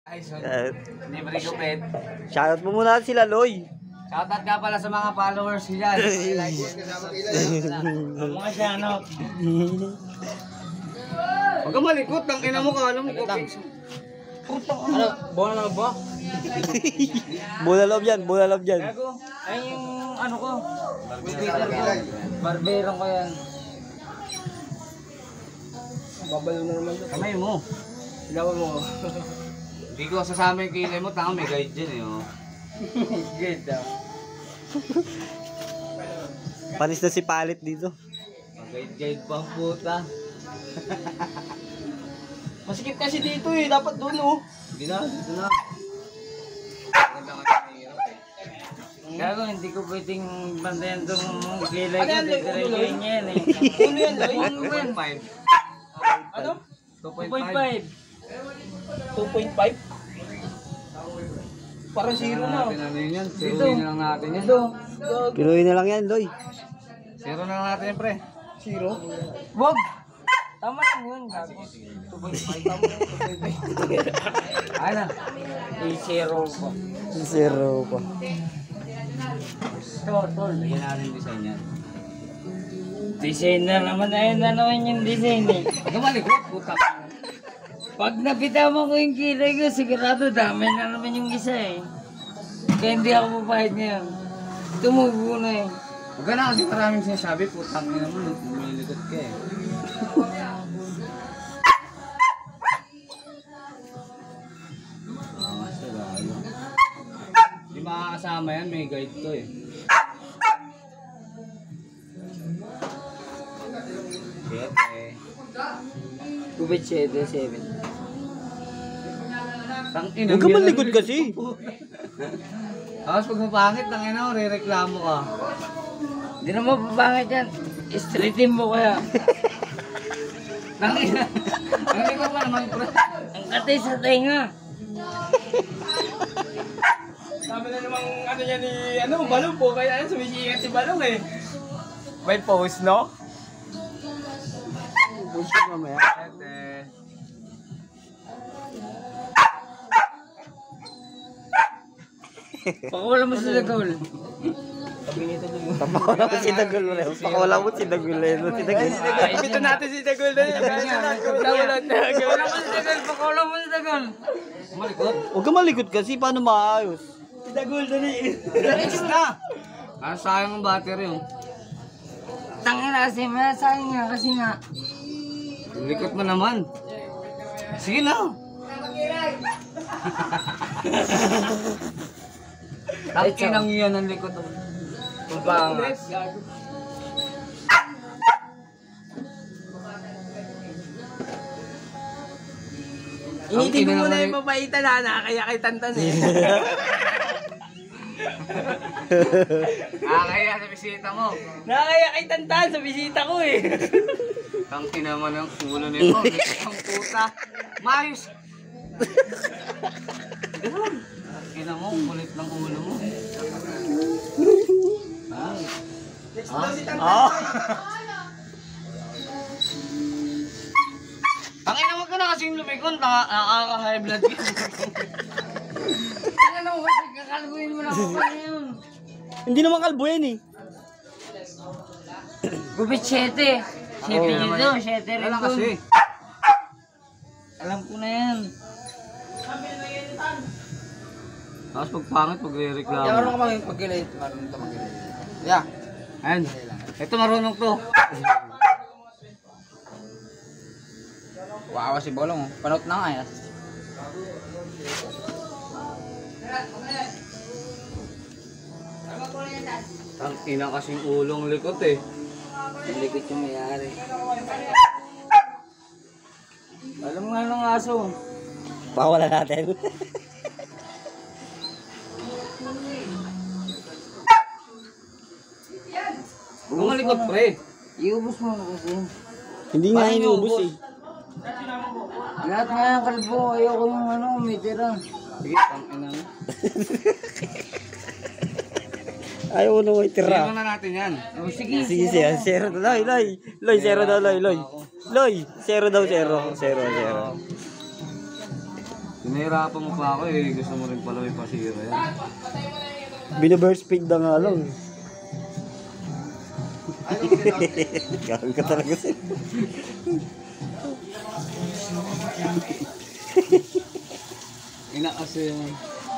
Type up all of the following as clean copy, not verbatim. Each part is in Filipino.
Ay, sorry. Hindi ba rin kupit? Shoutout mo muna sila, Loy. Shoutout nga pala sa mga followers nila. Mga shoutout. Huwag ka malikot, ang ina mo ka, alam mo ko. Ano, buwan na ba? Bola loob yan, bola loob yan. Gago, ay yung ano ko. Barbero ko yan. Babalo na naman. Kamay mo. Ilawan mo. Hindi ko sasama yung kilay mo, tanga may guide dyan eh. Oh. Good daw. Panis na si Palit dito. Guide pa ang puta. Masikip kasi dito eh. Dapat doon oh. Hindi na, dito na. Gago, hindi ko pwedeng bantayan itong kilay ko. Titirigay niya yan eh. Ano yan, Loy? 2.5. Ano? 2.5. 2.5? Parang zero na. Ano yun yan? Zeroin na lang natin yan. Pinuhin na lang yan, Loy. Zero na lang natin yan, pre. Zero? Wag! Tama lang yun, gago. 2.5. Tama lang, 2.5. Ay na. I-zero ko. Zero pa. Tol. Lagyan natin yung design yan. Design na naman. Ayun na naman yung design eh. Gumalikot, puta. Pag napitama ko yung kilay ko, sigurado dami na naman yung isa eh. Kaya hindi ako papahid ngayon. Tumubo na eh. Huwag ka na kasi maraming sinasabi, putang ina mo, lumilikot ka eh. Hindi makakasama yan, may guide to eh. Shit eh. Kubit 7. Tangina. Huwag ka malikod kasi. Tapos pag mapangit, tangina mo, re-reklamo ka. Hindi na mapapangit yan. Streetin mo kaya. Tangina. Ang likod pa naman, bro. Ang katay sa tenga. Sabi na namang ano yan ni Balong po. Kaya yan sumisikat si Balong eh. May post no? Push ka mamaya. Pakawala mo sa Dagol. Papakawala mo si Dagol. Papakawala mo si Dagol. Ito natin si Dagol na yun. Pakawala mo sa Dagol. Malikot. Huwag ka malikod kasi. Paano maayos? Si Dagol na yun. Ayos na. Ah, sayang ang battery oh. Tangina kasi, sayang nga kasi nga. Likot mo naman. Sige na. Tangina ng iyan ang likot oh. Pampangas. Initin mo muna yung mabaitan na kaya kay Tantan eh. Kaya sa bisita mo. Nakakaya kay Tantan sa bisita ko eh. Tangina naman ang ulo nito. Ang puta. Mayos. Tangina mo, kulit ng ulo mo. Tangina mo ka na kasing lumikon. Nakaka-high blood ka. Tangina mo kasi kakalbuhin mo na ako ngayon. Hindi naman kalbo yan eh. Gupit 7. 7 dito, 7 rin Wala dun. kasi. Alam ko na yan. Tapos pag pangit, magre-reklamo. Kaya marunong ka magpagkilay. Marunong ka magkilay. Yeah. Ayan. Ito marunong to. Wawa si Bolong. Panot na nga yan. Ang ina kasing ulong likot eh. Likit yung mayari. Alam nga ng aso. Pawala natin. Bumalikot pre. Iubos mo na kasi. Hindi nga Paano inuubos iubos? eh. Lahat nga yung kalbo. Ayoko yung ano, may tira. Sige, ang ina mo. Ayaw mo na may Tira tira. na natin yan. Oh, sige. Sige, sige. Zero daw. Loy, zero daw, Loy. Loy, zero daw, zero. Zero. Nahihirapan mo pa ako eh. Gusto mo rin pala may pasira yan. Binaburst speed na nga lang. Gawin ka talaga sir. Ina kasi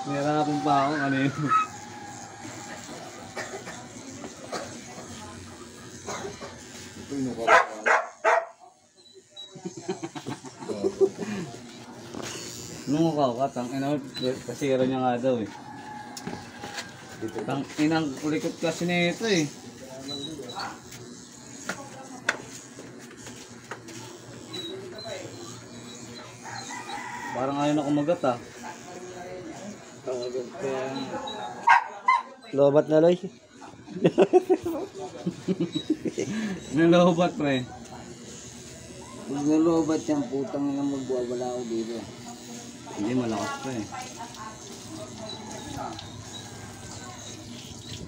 nahihirapan pa ako. Ano yun? Nung ka, tang ina, kasira niya nga daw eh. Tang inang kulikot kasi nito eh. Parang ayaw na kumagat ah. Lobat na Loy. Nalobat pre. Pag nalobat yan, putang ina magwawala ako dito. Hindi malakas pa eh.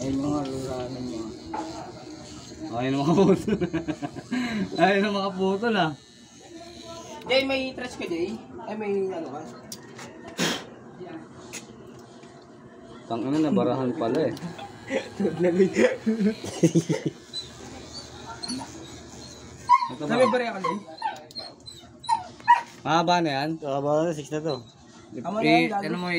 Ay mga lulanan niya. Ayaw na makaputol. Ayaw na makaputol ah. Jay, may trash ka, Jay? Ay, may ano ka? Tang ina, nabarahan pala eh. Ito Sabi ba? ba rin ako, Jay? Mahaba na yan? Baka 6 na to. Tama na yan, gago. Ano mo